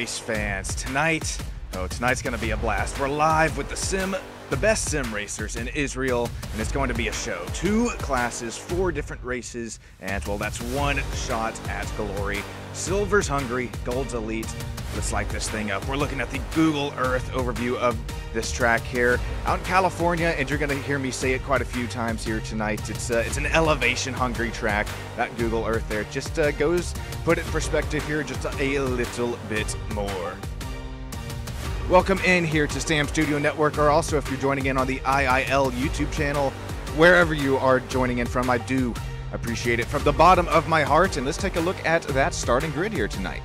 race fans. Tonight's going to be a blast. We're live with the best sim racers in Israel, and it's going to be a show. 2 classes, 4 different races, and well, that's one shot at glory. Silver's hungry, gold's elite. Let's light this thing up. We're looking at the Google Earth overview of this track here out in California, and you're going to hear me say it quite a few times here tonight. It's an elevation hungry track. That Google Earth there just put it in perspective here just a little bit more. Welcome in here to Stam Studio Network, or also if you're joining in on the IIL YouTube channel, wherever you are joining in from, I do appreciate it from the bottom of my heart. And let's take a look at that starting grid here tonight.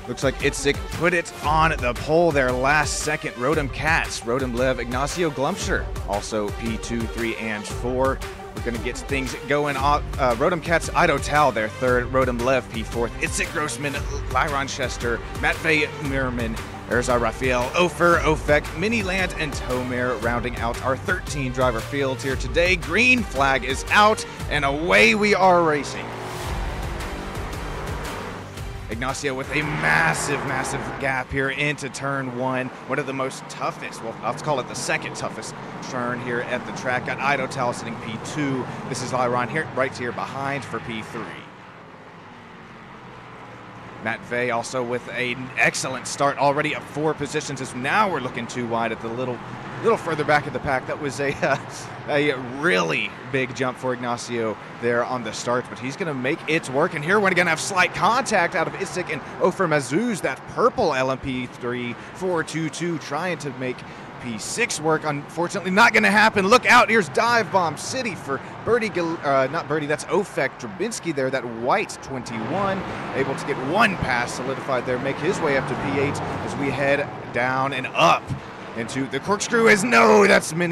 Looks like Itzik put it on the pole there last second. Rodem Katz, Rodem Lev, Ignacio Glumsher, also P2, 3, and 4. We're going to get things going off. Rodem Katz, Ido Tal there third, Rodem Lev P4th, Itzik Grossman, Lyron Chester, Matvey Merman, Erzar Raphael, Ofer, Ofek, Miniland, and Tomer rounding out our 13 driver fields here today. Green flag is out, and away we are racing. Ignacio with a massive gap here into turn 1. One of the most toughest, well, let's call it the second toughest turn here at the track. Got Ido Tal sitting P2. This is Lyron here, right here behind for P3. Matt Vey also with an excellent start already up 4 positions, as now we're looking too wide at the little further back of the pack. That was a really big jump for Ignacio there on the start, but he's going to make it work. And here we're going to have slight contact out of Itzik and Ofer Mazuz, that purple LMP3 422, trying to make P6 work. Unfortunately, not going to happen. Look out, here's Dive Bomb City for Birdie, not Birdie, that's Ofek Drabinski there, that white 21, able to get 1 pass solidified there, make his way up to P8 as we head down and up into the corkscrew. Is that's going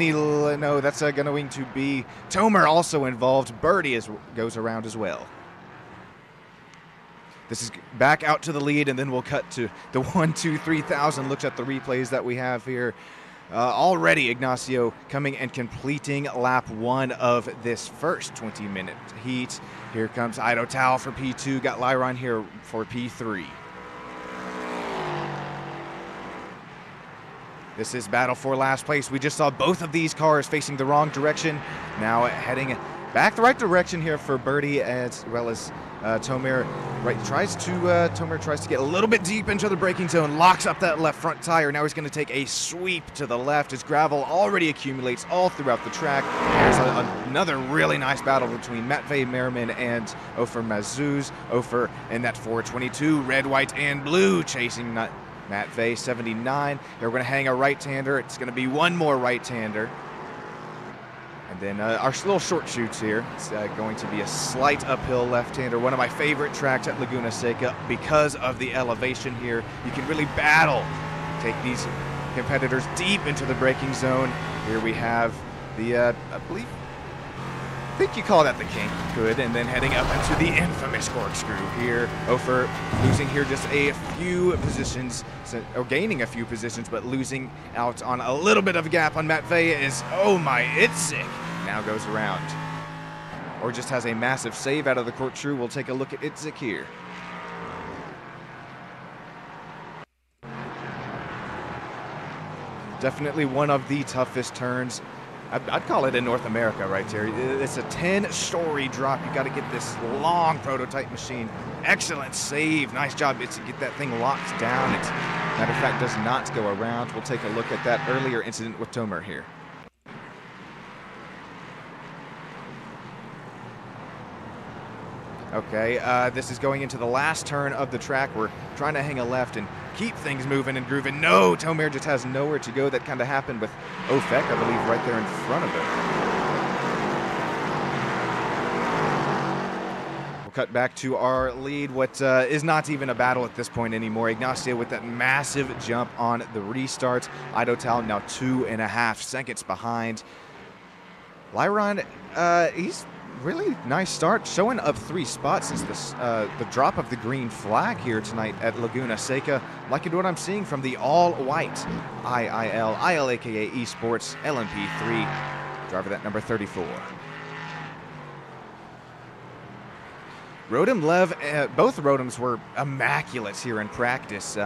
to be Tomer also involved. Birdie goes around as well. This is back out to the lead, and then we'll cut to the 1, 2, 3,000 looks at the replays that we have here. Already Ignacio coming and completing lap 1 of this first 20-minute heat. Here comes Ido Tal for P2, got Lyron here for P3. This is battle for last place. We just saw both of these cars facing the wrong direction. Now heading back the right direction here for Birdie, as well as Tomer. Tomer tries to get a little bit deep into the braking zone, locks up that left front tire. Now he's going to take a sweep to the left as gravel already accumulates all throughout the track. There's another really nice battle between Matvey Merman and Ofer Mazuz. Ofer in that 422, red, white, and blue, chasing Matvey 79. They're going to hang a right-hander. It's going to be one more right-hander. And then our little short shoots here. It's going to be a slight uphill left-hander. One of my favorite tracks at Laguna Seca because of the elevation here. You can really battle, take these competitors deep into the braking zone. Here we have the, I think you call that the kink, good, and then heading up into the infamous corkscrew here. Ofer losing here just a few positions, or gaining a few positions, but losing out on a little bit of a gap on Matvey is, oh my, Itzik now goes around. Or just has a massive save out of the corkscrew. We'll take a look at Itzik here. Definitely one of the toughest turns. I'd call it in North America right here. It's a 10-story drop. You got to get this long prototype machine. Excellent save. Nice job. It's to get that thing locked down. It, matter of fact, does not go around. We'll take a look at that earlier incident with Tomer here. Okay, this is going into the last turn of the track. We're trying to hang a left and keep things moving and grooving. No, Tomer just has nowhere to go. That kind of happened with Ofek, I believe, right there in front of him. We'll cut back to our lead, what is not even a battle at this point anymore. Ignacio with that massive jump on the restart. Ido Tal now 2.5 seconds behind. Lyron, he's really nice start, showing up 3 spots since the drop of the green flag here tonight at Laguna Seca. Liking what I'm seeing from the all-white IIL, ILAKA Esports, LMP3, driver that number 34. Rodem Lev, both Rodems were immaculate here in practice.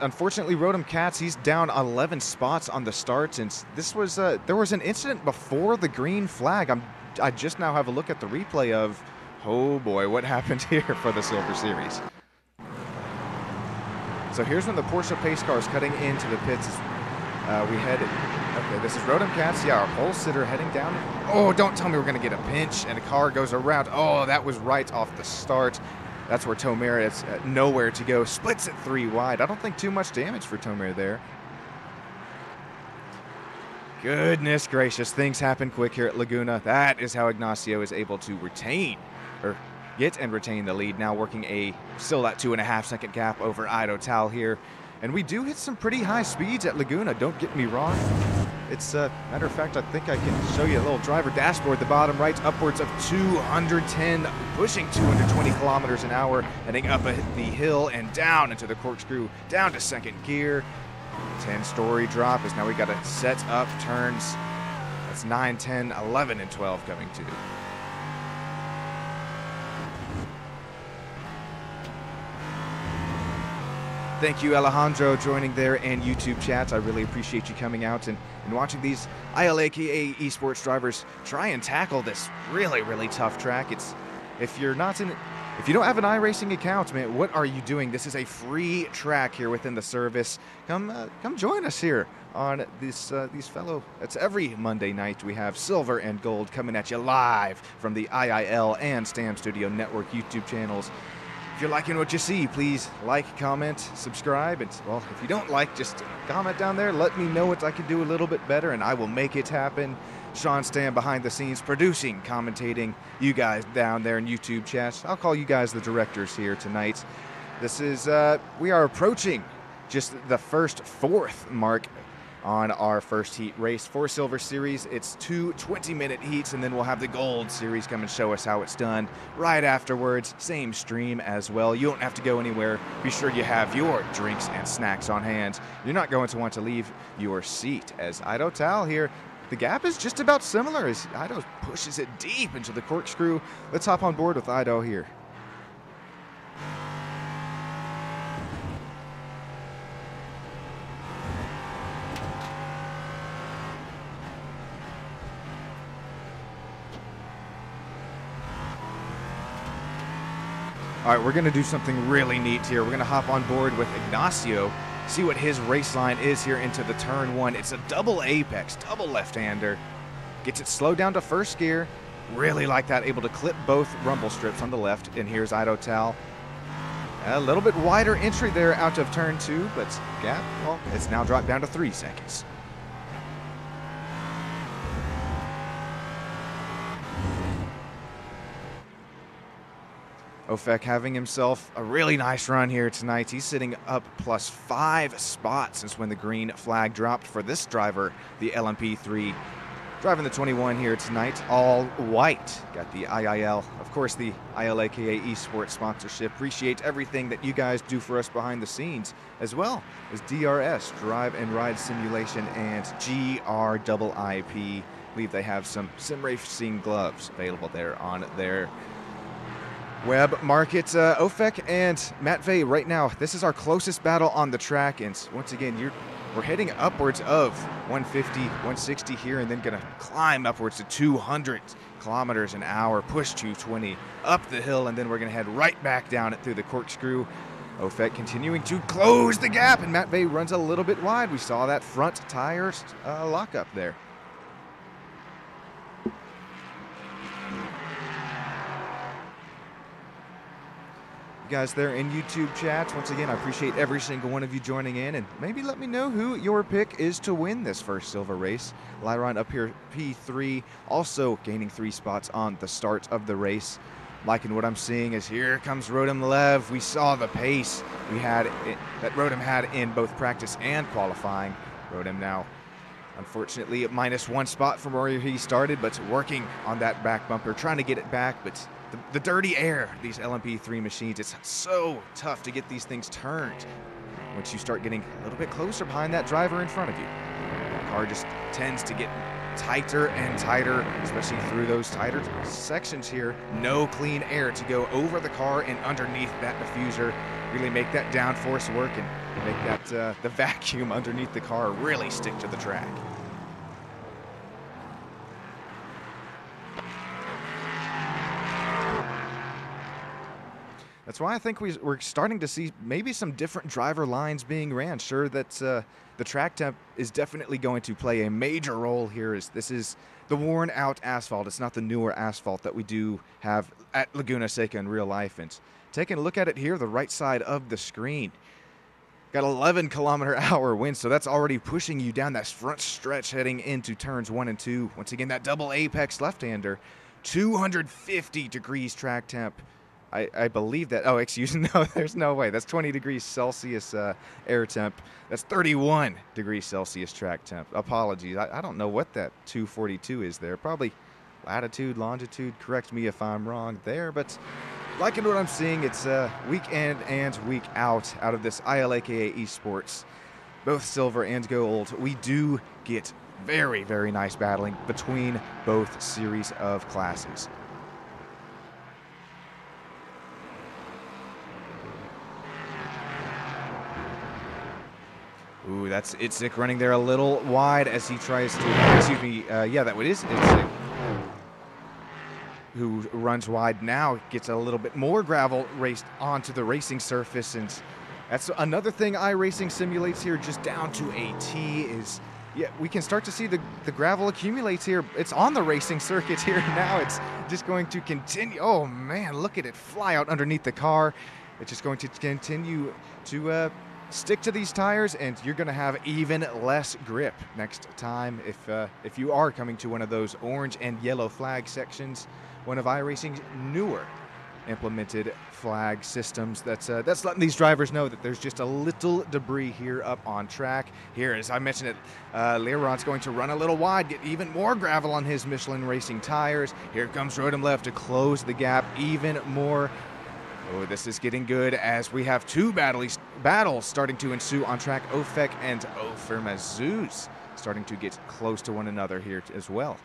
Unfortunately, Rodem Katz, he's down 11 spots on the start, and this was there was an incident before the green flag. I just now have a look at the replay of, oh boy, what happened here for the Silver Series. So here's when the Porsche pace car is cutting into the pits. We head, okay, this is Rodem Katz, yeah, our pole sitter heading down. Oh, don't tell me we're gonna get a pinch and a car goes around. Oh, that was right off the start. That's where Tomer is nowhere to go. Splits it 3 wide. I don't think too much damage for Tomer there. Goodness gracious, things happen quick here at Laguna. That is how Ignacio is able to retain, or get and retain the lead. Now working still that 2.5 second gap over Ido Tal here. And we do hit some pretty high speeds at Laguna, don't get me wrong. It's matter of fact, I think I can show you a little driver dashboard, the bottom right, upwards of 210, pushing 220 kilometers an hour, heading up the hill and down into the corkscrew, down to second gear. 10-story drop is now we got to set up turns. That's 9, 10, 11, and 12 coming to. Thank you, Alejandro, joining there and YouTube chats. I really appreciate you coming out and watching these ILAKA Esports drivers try and tackle this really, really tough track. If you don't have an iRacing account, man, what are you doing? This is a free track here within the service. Come join us here on these fellow. It's every Monday night. We have silver and gold coming at you live from the IIL and Stam Studio Network YouTube channels. If you're liking what you see, please like, comment, subscribe, and, well, if you don't like, just comment down there. Let me know what I can do a little bit better, and I will make it happen. Sean Stam behind the scenes, producing, commentating, you guys down there in YouTube chat. I'll call you guys the directors here tonight. This is, we are approaching just the fourth mark on our first heat race for Silver Series. It's 2 20-minute heats, and then we'll have the Gold Series come and show us how it's done right afterwards. Same stream as well. You don't have to go anywhere. Be sure you have your drinks and snacks on hand. You're not going to want to leave your seat, as Ido Tal here. The gap is just about similar as Ido pushes it deep into the corkscrew. Let's hop on board with Ido here. All right, we're going to do something really neat here. We're going to hop on board with Ignacio, see what his race line is here into the turn 1. It's a double apex, double left-hander. Gets it slowed down to first gear. Really like that, able to clip both rumble strips on the left. And here's Ido Tal. A little bit wider entry there out of turn 2, but gap, well, it's now dropped down to 3 seconds. Ofek having himself a really nice run here tonight. He's sitting up +5 spots since when the green flag dropped for this driver, the LMP3. Driving the 21 here tonight, all white. Got the IIL, of course, the ILAKA Esports sponsorship. Appreciate everything that you guys do for us behind the scenes, as well as DRS, Drive and Ride Simulation, and GRIIP. I believe they have some sim racing gloves available there on their web market. Ofek and Matvey right now, this is our closest battle on the track, and once again, we're heading upwards of 150, 160 here, and then gonna climb upwards to 200 kilometers an hour, push 220 up the hill, and then we're gonna head right back down it through the corkscrew. Ofek continuing to close the gap, and Matvey runs a little bit wide. We saw that front tire lockup there. Guys there in YouTube chat, once again, I appreciate every single one of you joining in, and maybe let me know who your pick is to win this first silver race. Lyron up here P3, also gaining 3 spots on the start of the race. Liking what I'm seeing is here comes Rodem Lev. We saw the pace that Rodem had in both practice and qualifying. Rodem now, unfortunately, at -1 spot from where he started, but working on that back bumper, trying to get it back, but the dirty air, these LMP3 machines, it's so tough to get these things turned once you start getting a little bit closer behind that driver in front of you. The car just tends to get tighter and tighter, especially through those tighter sections here. No clean air to go over the car and underneath that diffuser. Really make that downforce work and make that the vacuum underneath the car really stick to the track. That's why I think we're starting to see maybe some different driver lines being ran. Sure that the track temp is definitely going to play a major role here, as this is the worn out asphalt. It's not the newer asphalt that we do have at Laguna Seca in real life. And taking a look at it here, the right side of the screen, got 11-kilometer-hour wind, so that's already pushing you down that front stretch heading into turns 1 and 2. Once again, that double apex left-hander, 250 degrees track temp. I believe that. Oh, excuse me. No, there's no way. That's 20 degrees Celsius air temp. That's 31 degrees Celsius track temp. Apologies. I don't know what that 242 is there. Probably latitude, longitude. Correct me if I'm wrong there. But liking what I'm seeing, it's week in and week out of this ILAKA Esports, both silver and gold. We do get very, very nice battling between both series of classes. Ooh, that's Itzik running there a little wide as he tries to, excuse me, yeah, that is Itzik, who runs wide now, gets a little bit more gravel raced onto the racing surface, and that's another thing iRacing simulates here, just down to a T, is, yeah, we can start to see the gravel accumulates here. It's on the racing circuit here now. It's just going to continue. Oh, man, look at it fly out underneath the car. It's just going to continue to stick to these tires, and you're going to have even less grip next time if you are coming to one of those orange and yellow flag sections, one of iRacing's newer implemented flag systems. That's letting these drivers know that there's just a little debris here up on track. Here, as I mentioned it, Leron's going to run a little wide, get even more gravel on his Michelin Racing tires. Here comes Rodham Lev to close the gap even more. Oh, this is getting good as we have two battles starting to ensue on track. Ofek and Ofermazuz starting to get close to one another here as well.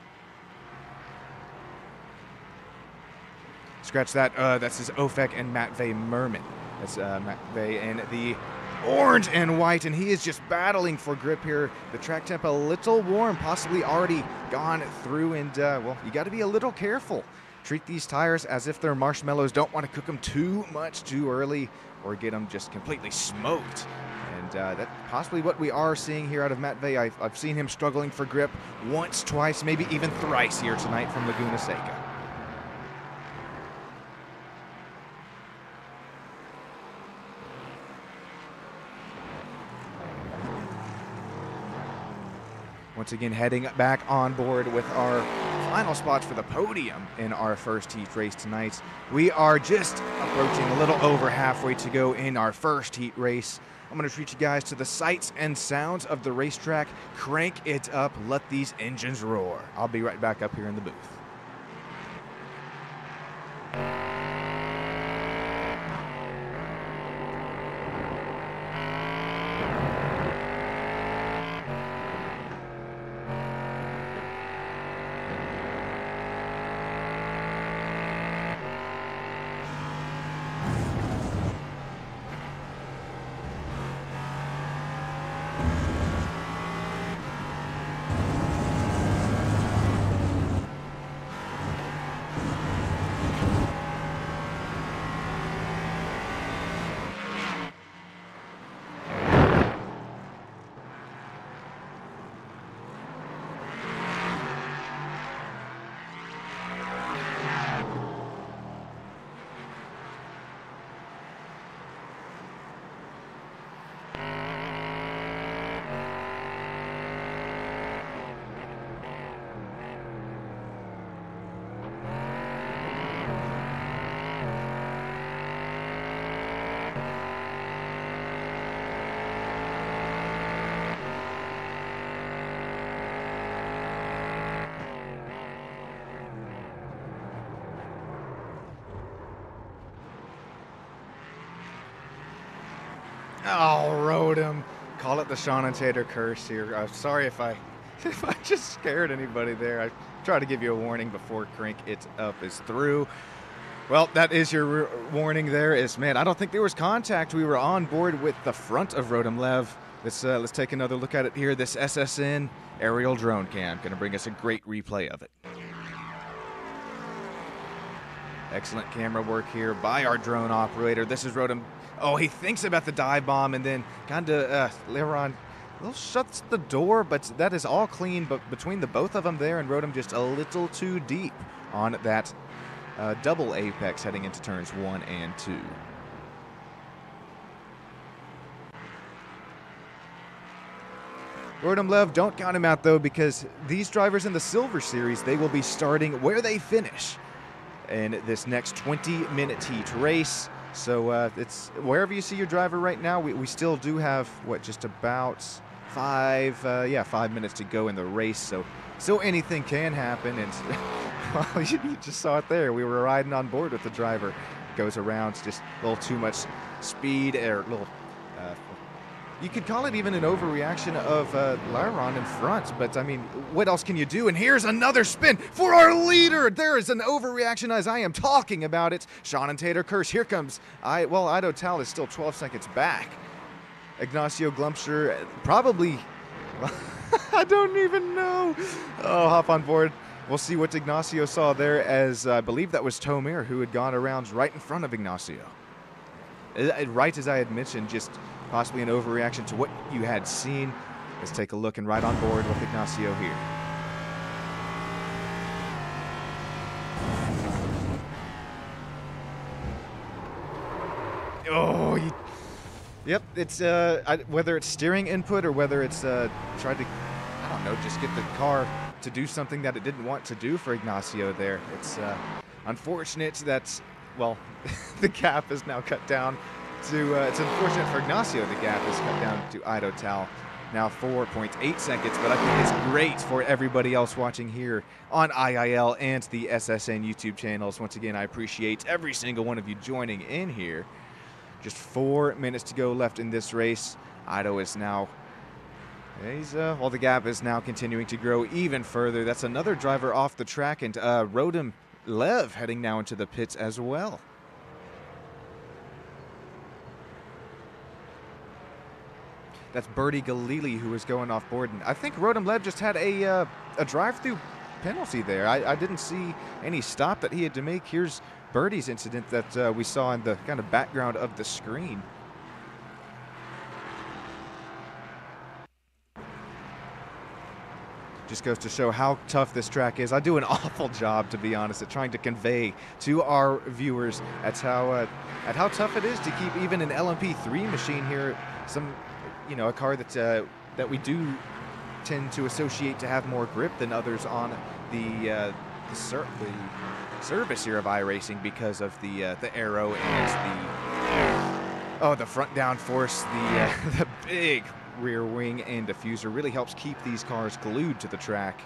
Scratch that. That's his Ofek and Matvey Merman. That's Matvey and the orange and white, and he is just battling for grip here. The track temp a little warm, possibly already gone through, and well, you got to be a little careful. Treat these tires as if they're marshmallows. Don't want to cook them too much too early or get them just completely smoked. And that's possibly what we are seeing here out of Matvey. I've seen him struggling for grip once, twice, maybe even thrice here tonight from Laguna Seca. Once again, heading back on board with our final spots for the podium in our first heat race tonight. We are just approaching a little over halfway to go in our first heat race. I'm going to treat you guys to the sights and sounds of the racetrack. Crank it up, let these engines roar. I'll be right back up here in the booth. Oh, rode him. Call it the Sean and Tater curse here. Sorry if I If I just scared anybody there, I try to give you a warning before Crank It Up is through. Well, that is your warning there. Man, I don't think there was contact. We were on board with the front of Rodom Lev. Let's take another look at it here. This SSN aerial drone cam going to bring us a great replay of it. Excellent camera work here by our drone operator. This is Rodom. Oh, he thinks about the dive bomb and then kind of Leron shuts the door, but that is all clean. But between the both of them there and Rodom just a little too deep on that double apex heading into turns 1 and 2. Rodom Lev, don't count him out though, because these drivers in the Silver Series, they will be starting where they finish in this next 20-minute heat race. So it's wherever you see your driver right now, we still do have, what, just about 5 minutes to go in the race. So anything can happen, and well, you just saw it there. We were riding on board with the driver. Goes around, just a little too much speed, or a little, you could call it even an overreaction of Laron in front, but I mean, what else can you do? And here's another spin for our leader. There is an overreaction as I am talking about it. Sean and Tater Kirsch, here comes, Ido Tal is still 12 seconds back. Ignacio Glumpster, probably, I don't even know. Oh, hop on board. We'll see what Ignacio saw there, as I believe that was Tomir who had gone around right in front of Ignacio. Right as I had mentioned, just possibly an overreaction to what you had seen. Let's take a look and ride on board with Ignacio here. Oh, yep, it's whether it's steering input or whether it's tried to, I don't know, just get the car to do something that it didn't want to do for Ignacio there. It's unfortunate that, well, the gap is now cut down to, it's unfortunate for Ignacio the gap is cut down to Ido Tal, now 4.8 seconds, but I think it's great for everybody else watching here on IIL and the SSN YouTube channels. Once again, I appreciate every single one of you joining in here. Just 4 minutes to go left in this race. Ido is now, well, the gap is now continuing to grow even further. That's another driver off the track, and Rodom Lev heading now into the pits as well. That's Birdie Galili who was going off board, and I think Rodom Lev just had a drive-through penalty there. I didn't see any stop that he had to make. Here's Birdie's incident that we saw in the kind of background of the screen. Just goes to show how tough this track is. I do an awful job, to be honest, at trying to convey to our viewers at how tough it is to keep even an LMP3 machine here. A car that we do tend to associate to have more grip than others on the service here of iRacing because of the aero and the front downforce, the big rear wing and diffuser really helps keep these cars glued to the track.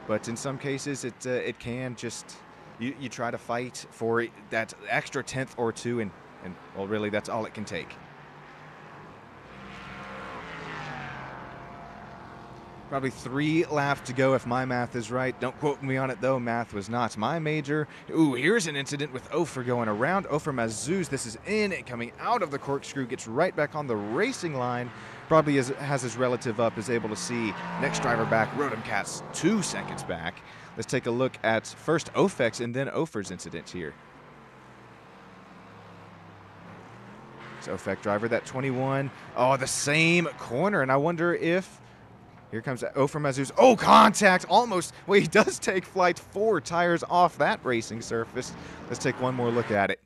But in some cases, it can just, you try to fight for that extra tenth or two, and well, really, that's all it can take. Probably 3 laps to go if my math is right. Don't quote me on it, though. Math was not my major. Ooh, here's an incident with Ofer going around. Ofer Mazuz, this is in and coming out of the corkscrew, gets right back on the racing line. Probably has his relative up, is able to see next driver back. Rodom Cat's 2 seconds back. Let's take a look at first Ofek's and then Ofer's incident here. So Ofek driver, that 21. Oh, the same corner, and I wonder if, here comes Ofer Mazuz. Oh, contact, almost. Well, he does take flight 4 tires off that racing surface. Let's take one more look at it.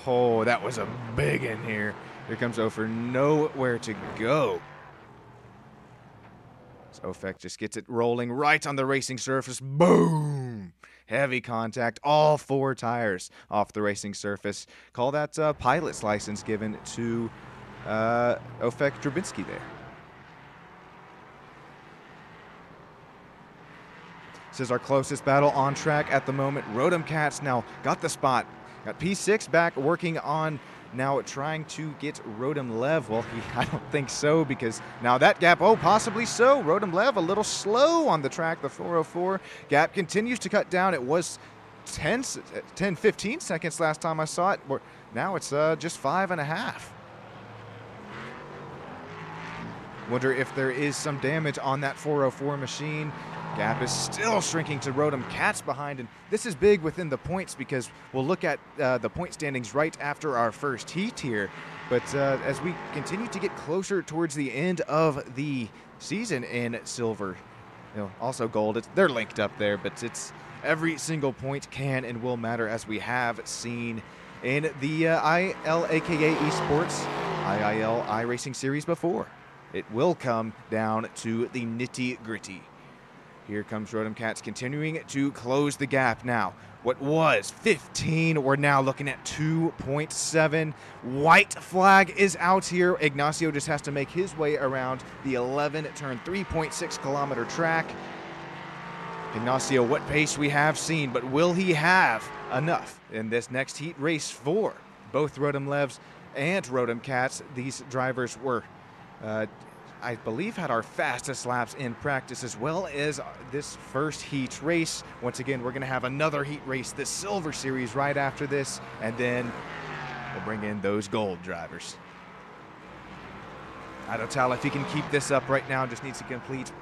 Oh, that was a big one here. Here comes Ofer, nowhere to go. So Ofek just gets it rolling right on the racing surface. Boom! Heavy contact, all 4 tires off the racing surface. Call that pilot's license given to Ofek Drabinski there. This is our closest battle on track at the moment. Rodom Cats now got the spot. Got P6 back working on now trying to get Rodem Lev. Well, I don't think so, because now that gap, oh, possibly so. Rodem Lev a little slow on the track. The 404 gap continues to cut down. It was 10, 15 seconds last time I saw it. Now it's just 5.5. Wonder if there is some damage on that 404 machine. Gap is still shrinking to Rodem. Cats behind, and this is big within the points, because we'll look at the point standings right after our first heat here. But as we continue to get closer towards the end of the season in silver, also gold, they're linked up there, but it's every single point can and will matter, as we have seen in the ILAKA Esports IIL iRacing series before. It will come down to the nitty-gritty. Here comes Rodem Cats continuing to close the gap now. What was 15, we're now looking at 2.7. White flag is out here. Ignacio just has to make his way around the 11 turn 3.6 kilometer track. Ignacio, what pace we have seen, but will he have enough in this next heat race for both Rodem Levs and Rodem Cats? These drivers were I believe had our fastest laps in practice, as well as this first heat race. Once again, we're going to have another heat race, the silver series, right after this, and then we'll bring in those gold drivers. Idotal, if he can keep this up right now, just needs to complete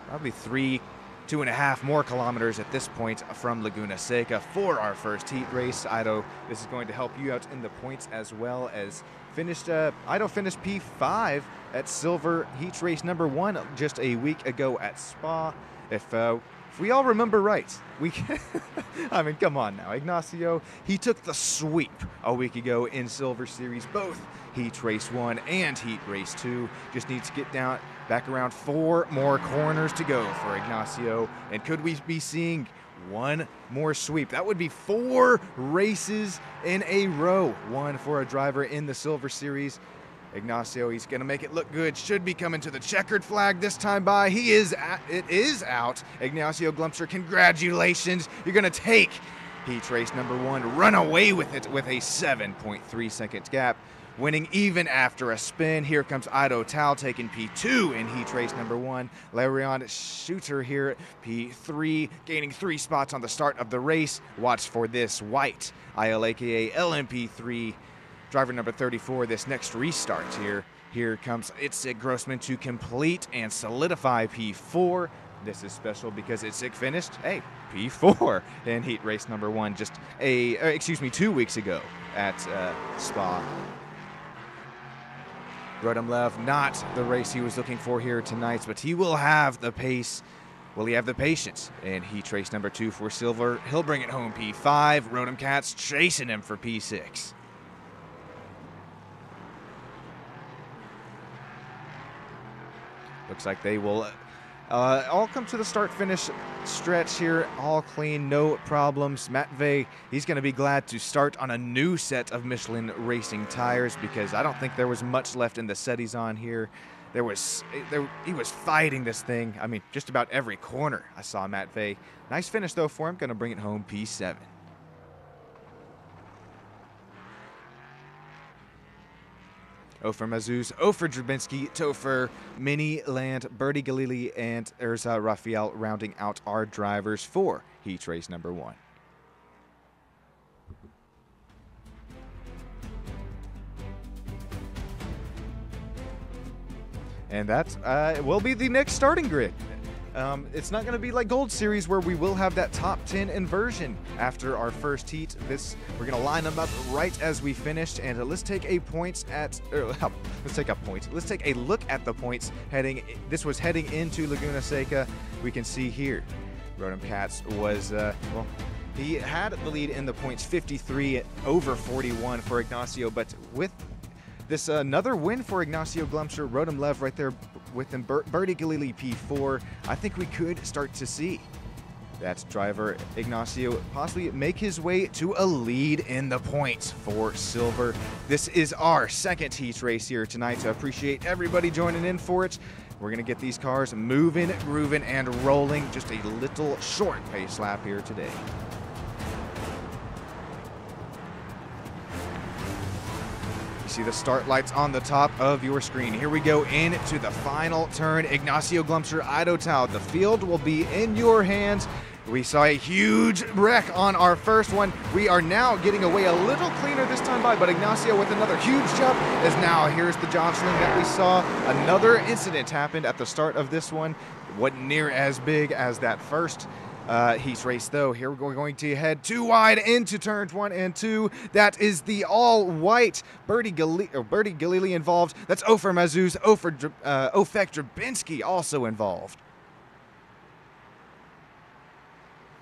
probably 2.5 more kilometers at this point from Laguna Seca for our first heat race. Ido, this is going to help you out in the points, as well as Ido finished P5 at silver heat race number 1 just a week ago at Spa. If we all remember right, I mean, come on now. Ignacio, he took the sweep a week ago in silver series, both heat race 1 and heat race 2. Just needs to get down back around 4 more corners to go for Ignacio. And could we be seeing one more sweep? That would be 4 races in a row. 1 for a driver in the silver series. Ignacio, he's going to make it look good. Should be coming to the checkered flag this time by. It is out. Ignacio Glumser, congratulations. You're going to take heat race number 1, run away with it with a 7.3 second gap, winning even after a spin. Here comes Idotal taking P2 in heat race number 1. Larion Shooter here at P3, gaining 3 spots on the start of the race. Watch for this white ILAKA LMP3 driver number 34, this next restart here. Here comes Itzik Grossman to complete and solidify P4. This is special because Itzik finished, P4 in heat race number 1 just 2 weeks ago at Spa. Rodem Lev, not the race he was looking for here tonight, but he will have the pace. Will he have the patience? And heat race number 2 for silver, he'll bring it home P5. Rodem Cats chasing him for P6. Looks like they will all come to the start-finish stretch here, all clean, no problems. Matvey, he's going to be glad to start on a new set of Michelin Racing tires, because I don't think there was much left in the set he's on here. He was fighting this thing. I mean, just about every corner I saw Matvey. Nice finish, though, for him. Going to bring it home P7. Ofer Mazuz, Ofer Drabinski, Topher, Mini Land, Birdie Galili, and Erza Rafael rounding out our drivers for heat race number 1. And that will be the next starting grid. It's not going to be like Gold Series, where we will have that top 10 inversion after our first heat. We're going to line them up right as we finished, and let's take a look at the points heading. This was heading into Laguna Seca. We can see here, Rodem Cats was he had the lead in the points, 53 over 41 for Ignacio, but with this another win for Ignacio Glumser, Rodem Lev right there with him, Birdie Galili P4. I think we could start to see that driver Ignacio possibly make his way to a lead in the points for silver. This is our second heat race here tonight, so I appreciate everybody joining in for it. We're going to get these cars moving, grooving, and rolling. Just a little short pace lap here today. see the start lights on the top of your screen. Here we go into the final turn. Ignacio Glumser, Ido Tao. The field will be in your hands. We saw a huge wreck on our first one. We are now getting away a little cleaner this time by, but Ignacio with another huge jump as now here's the jostling that we saw. Another incident happened at the start of this one. Wasn't near as big as that first heat race though. Here we're going to head too wide into turns 1 and 2. That is the all-white Birdie Galili involved. That's Ofer Mazuz, Ofek Drabinski also involved.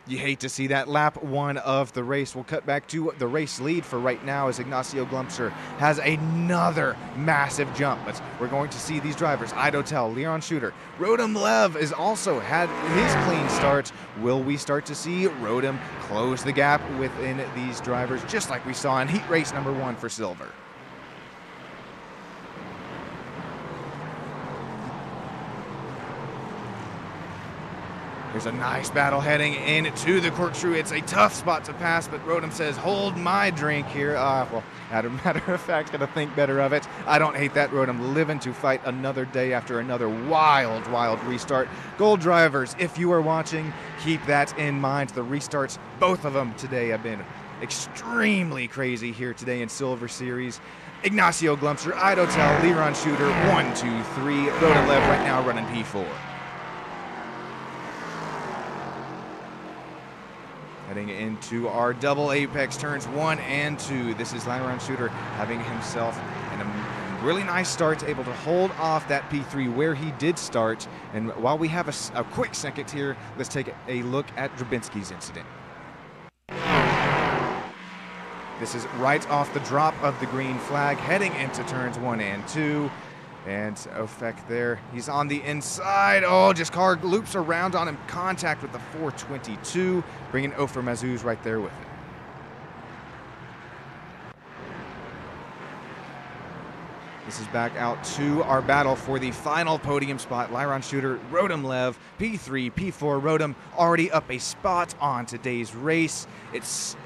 You hate to see that. Lap 1 of the race. We'll cut back to the race lead for right now as Ignacio Glumser has another massive jump. But we're going to see these drivers, Ido Tell, Leon Shooter. Rodem Lev has also had his clean start. Will we start to see Rodem close the gap within these drivers, just like we saw in heat race number 1 for silver? There's a nice battle heading into the corkscrew. It's a tough spot to pass, but Rodem says, hold my drink here. Well, as a matter of fact, gotta think better of it. I don't hate that, Rodem, living to fight another day after another wild, wild restart. Gold drivers, if you are watching, keep that in mind. The restarts, both of them today, have been extremely crazy here today in Silver Series. Ignacio Glumser, Ido Tell, Leron Shooter, 1, 2, 3. Rodem Lev right now running P4. Heading into our double apex turns 1 and 2. This is Leron Shooter having himself a really nice start, able to hold off that P3 where he did start. And while we have a quick second here, let's take a look at Drabinski's incident. This is right off the drop of the green flag, heading into turns 1 and 2. And Ofek there, he's on the inside. Oh, just car loops around on him. Contact with the 422, bringing Ofer Mazuz right there with it. This is back out to our battle for the final podium spot. Leron Shooter, Rodem Lev, P3, P4. Rodem already up a spot on today's race. It's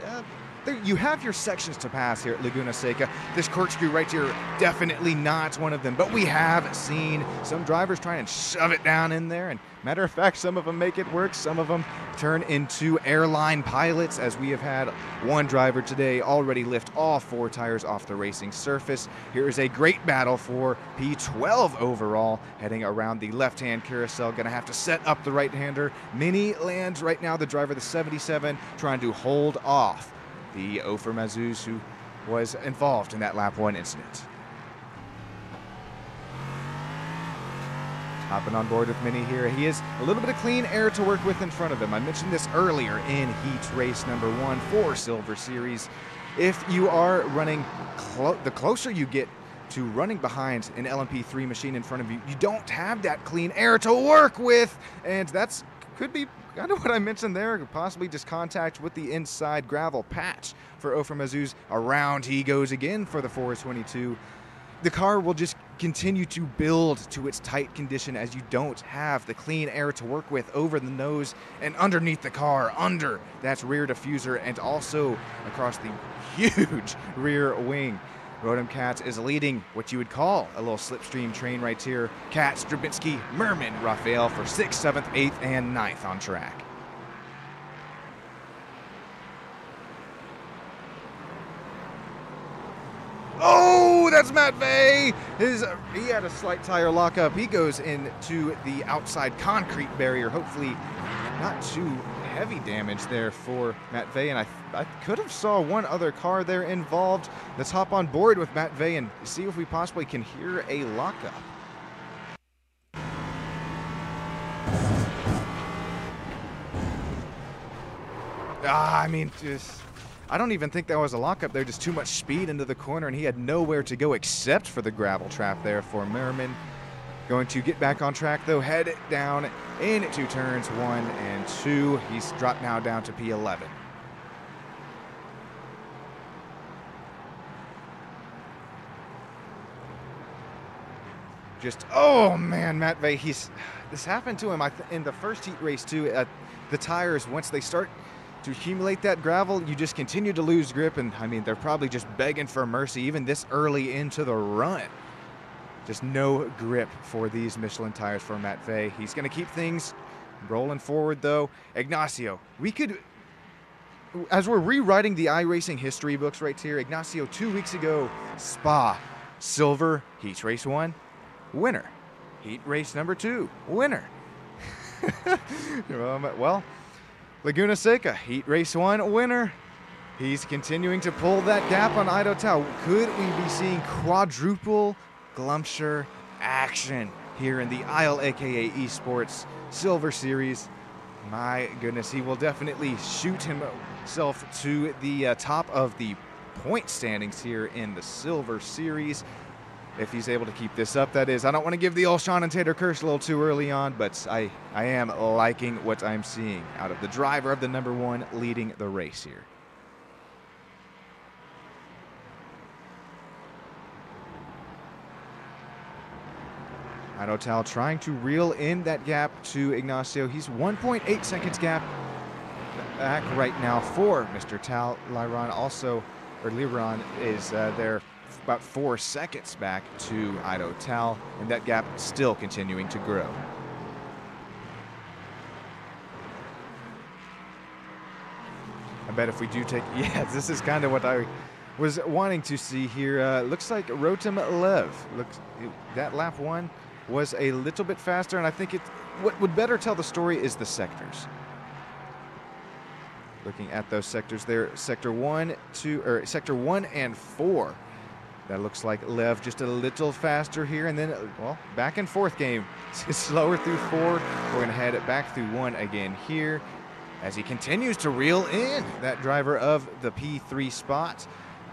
you have your sections to pass here at Laguna Seca. This corkscrew right here, definitely not one of them, but we have seen some drivers try and shove it down in there, and matter of fact, some of them make it work, some of them turn into airline pilots, as we have had one driver today already lift all 4 tires off the racing surface. Here is a great battle for P12 overall, heading around the left-hand carousel, gonna have to set up the right-hander. Mini lands right now, the driver, the 77, trying to hold off the Ofer Mazuz, who was involved in that lap 1 incident. Hopping on board with Mini here. He has a little bit of clean air to work with in front of him. I mentioned this earlier in heat race number 1 for Silver Series. If you are running, the closer you get to running behind an LMP3 machine in front of you, you don't have that clean air to work with, and that's could be kind of what I mentioned there, possibly just contact with the inside gravel patch for Ofer Mazuz. Around he goes again for the 422. The car will just continue to build to its tight condition as you don't have the clean air to work with over the nose and underneath the car, under that rear diffuser, and also across the huge rear wing. Rodem Katz is leading what you would call a little slipstream train right here. Katz, Drabinski, Merman, Raphael for 6th, 7th, 8th, and 9th on track. Oh, that's Matt Vey. He had a slight tire lockup. He goes into the outside concrete barrier. Hopefully not too heavy damage there for Matt Vey, and I could have saw one other car there involved. Let's hop on board with Matt Vey and see if we possibly can hear a lockup. I mean, I don't even think that was a lockup there, just too much speed into the corner, and he had nowhere to go except for the gravel trap there for Merman. Going to get back on track though, head down into turns 1 and 2. He's dropped now down to P11. Oh man, Matt Vey, this happened to him in the first heat race too. The tires, once they start to accumulate that gravel, you just continue to lose grip, and I mean, they're probably just begging for mercy even this early into the run. Just no grip for these Michelin tires for Matt Fay. He's going to keep things rolling forward, though. Ignacio, we could, as we're rewriting the iRacing history books right here, Ignacio 2 weeks ago, Spa, silver, heat race 1, winner. Heat race number 2, winner. Well, Laguna Seca, heat race 1, winner. He's continuing to pull that gap on Ido Tao. Could we be seeing quadruple Glumshire action here in the IIL, aka Esports Silver Series? My goodness, he will definitely shoot himself to the top of the point standings here in the Silver Series. If he's able to keep this up, that is. I don't want to give the old Sean and Tater curse a little too early on, but I am liking what I'm seeing out of the driver of the number 1 leading the race here. Ido Tao trying to reel in that gap to Ignacio. He's 1.8 seconds gap back right now for Mr. Tao. Liron is there about 4 seconds back to Ido Tao, and that gap still continuing to grow. I bet if we do take, yeah, this is kind of what I was wanting to see here. Looks like Rotem Lev, that lap 1 was a little bit faster, and I think what would better tell the story is the sectors. Looking at those sectors there, sector 1 and 4. That looks like Lev just a little faster here, and then, well, back and forth game. Slower through 4. We're going to head back through 1 again here as he continues to reel in that driver of the P3 spot.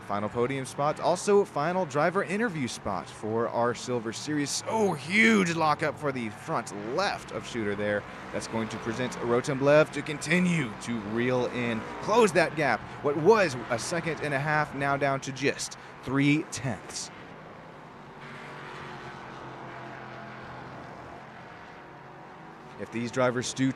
Final podium spot, also final driver interview spot for our Silver Series. So huge lockup for the front left of shooter there. That's going to present Rotem Lev to continue to reel in, close that gap. What was a 1.5 seconds, now down to just 0.3. If these drivers do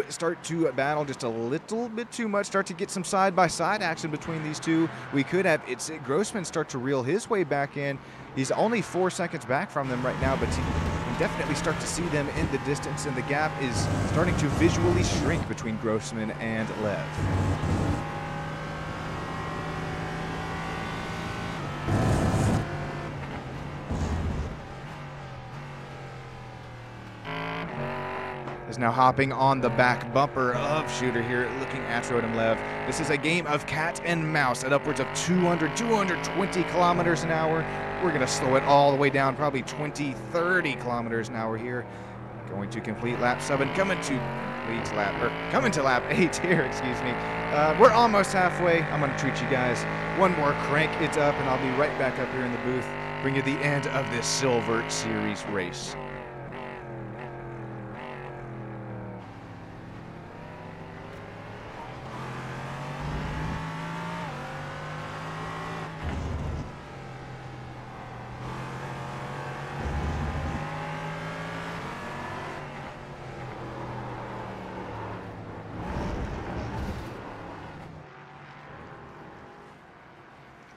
start to battle just a little bit too much, start to get some side-by-side action between these two, we could have Grossman start to reel his way back in. He's only 4 seconds back from them right now, but you can definitely start to see them in the distance, and the gap is starting to visually shrink between Grossman and Lev. Is now hopping on the back bumper of shooter here, looking at Rotem Lev. This is a game of cat and mouse at upwards of 220 kilometers an hour. We're going to slow it all the way down, probably 30 kilometers an hour here. Going to complete lap 7, coming to lap 8 here, excuse me. We're almost halfway. I'm going to treat you guys one more crank it up, and I'll be right back up here in the booth, bring you the end of this Silver Series race.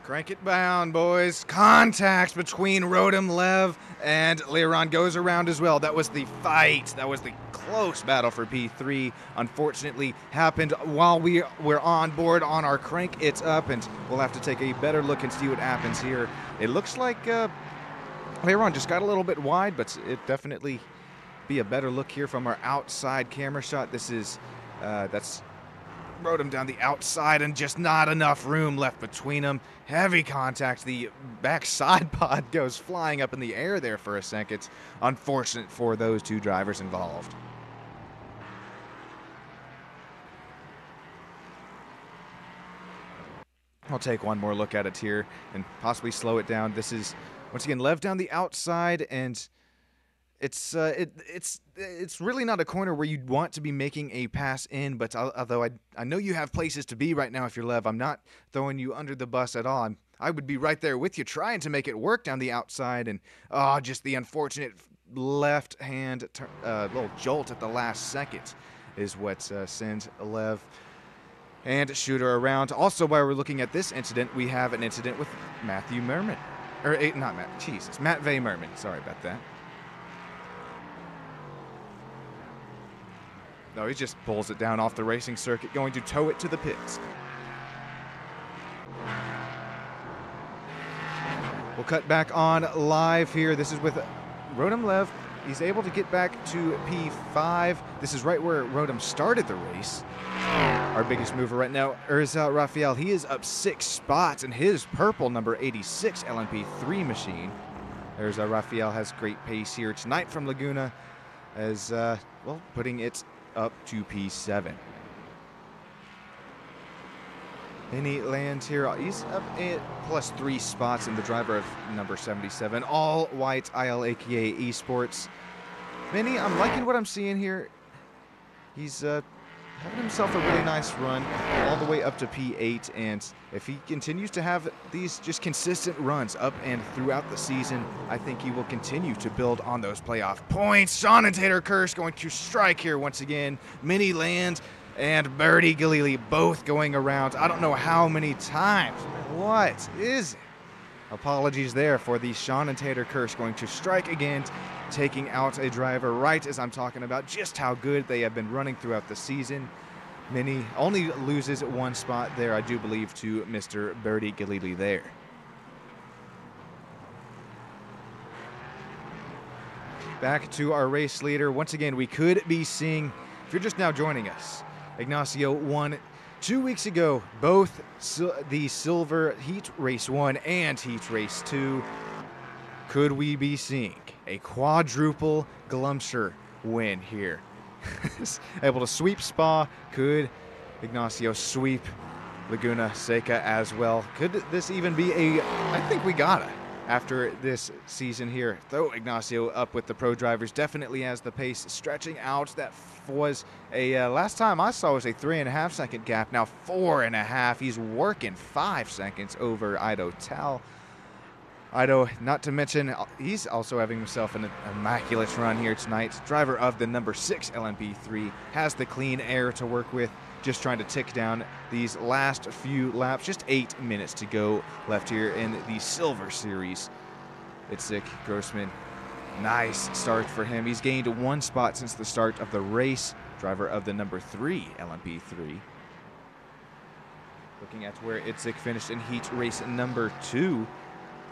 Crank it down, boys. Contact between Rotem Lev and Liron goes around as well. That was the fight. That was the close battle for P3. Unfortunately, happened while we were on board on our crank it up, and we'll have to take a better look and see what happens here. It looks like Liron just got a little bit wide, but it definitely be a better look here from our outside camera shot. This is that's Rotem down the outside, and just not enough room left between them. Heavy contact. The back side pod goes flying up in the air there for a second. Unfortunate for those two drivers involved. I'll take one more look at it here and possibly slow it down. This is, once again, Lev down the outside, and it's really not a corner where you'd want to be making a pass in, but although I know you have places to be right now if you're Lev, I'm not throwing you under the bus at all. I would be right there with you trying to make it work down the outside, and just the unfortunate left hand little jolt at the last second is what sends Lev and shooter around. Also, while we're looking at this incident, we have an incident with Matthew Merman. Or, not Matt, Jesus, Matt Vey Merman. Sorry about that. No, he just pulls it down off the racing circuit, going to tow it to the pits. We'll cut back on live here. This is with Rodom Lev. He's able to get back to P5. This is right where Rodom started the race. Our biggest mover right now, Urza Rafael, he is up 6 spots in his purple number 86 LMP3 machine. Urza Rafael has great pace here tonight from Laguna as, well, putting it up to P7. Vinny lands here. He's up at +3 spots in the driver of number 77. All white ILAKA Esports. Vinny, I'm liking what I'm seeing here. He's having himself a really nice run all the way up to P8. And if he continues to have these just consistent runs up and throughout the season, I think he will continue to build on those playoff points. Sean and Tater Kirsch going to strike here once again. Mini land. And Birdie Galili both going around. I don't know how many times. What is it? Apologies there for the Sean and Tater Kirsch going to strike again, taking out a driver right as I'm talking about just how good they have been running throughout the season. Mini only loses 1 spot there, I do believe, to Mr. Birdie Galili there. Back to our race leader. Once again, we could be seeing, if you're just now joining us, Ignacio won 2 weeks ago, both the Silver Heat Race 1 and Heat Race 2. Could we be seeing a quadruple Glumsher win here? Able to sweep Spa. Could Ignacio sweep Laguna Seca as well? Could this even be I think we gotta. After this season here, though Ignacio up with the pro drivers, definitely has the pace stretching out. That was a, last time I saw was a 3.5 second gap, now 4.5. He's working 5 seconds over Ido Tal. Ido, not to mention, he's also having himself an immaculate run here tonight. Driver of the number 6 LMP3 has the clean air to work with. Just trying to tick down these last few laps. Just 8 minutes to go left here in the Silver Series. Itzik Grossman, nice start for him. He's gained 1 spot since the start of the race. Driver of the number 3 LMP3. Looking at where Itzik finished in heat race number 2.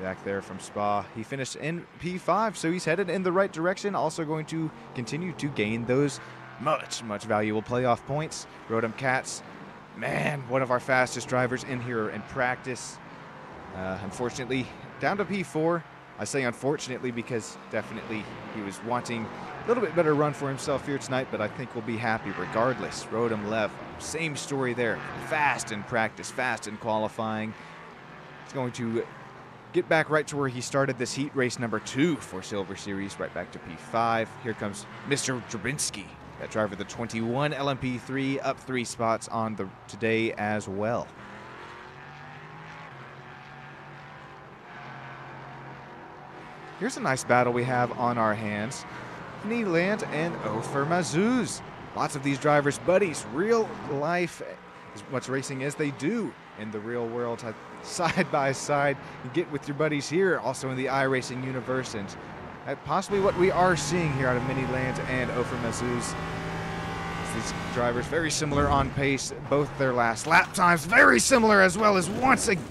Back there from Spa. He finished in P5, so he's headed in the right direction. Also going to continue to gain those much valuable playoff points. Rodom Katz, man, one of our fastest drivers in here in practice. Unfortunately, down to P4. I say unfortunately because definitely he was wanting a little bit better run for himself here tonight, but I think we'll be happy regardless. Rodom Lev, same story there. Fast in practice, fast in qualifying. He's going to get back right to where he started this heat race number 2 for Silver Series, right back to P5. Here comes Mr. Drabinski. That driver, the 21 LMP3, up 3 spots on the today as well. Here's a nice battle we have on our hands. Neeland and Ofer Mazuz. Lots of these drivers, buddies, real life, as much racing as they do in the real world, side by side. You get with your buddies here, also in the iRacing universe, and possibly what we are seeing here out of Mini Land and Ofer Mazuz. These drivers very similar on pace, both their last lap times very similar as well as once again.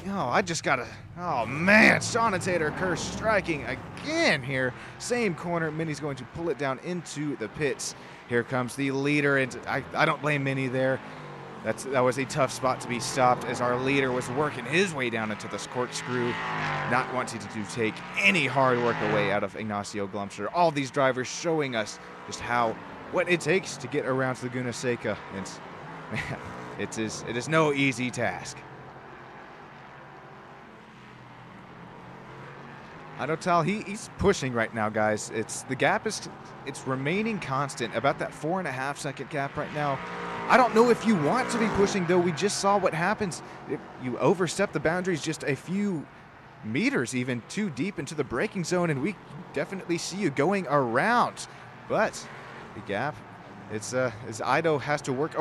Oh man, Sean and Tater Kirsch striking again here. Same corner, Mini's going to pull it down into the pits. Here comes the leader, and I don't blame Mini there. That was a tough spot to be stopped as our leader was working his way down into this corkscrew, not wanting to take any hard work away out of Ignacio Glumsher. All these drivers showing us just what it takes to get around Laguna Seca. And man, it is no easy task. Idotal, he's pushing right now, guys. The gap it's remaining constant, about that 4.5 second gap right now. I don't know if you want to be pushing, though. We just saw what happens if you overstep the boundaries just a few meters, even too deep into the braking zone, and we definitely see you going around. But the gap It's as Ido has to work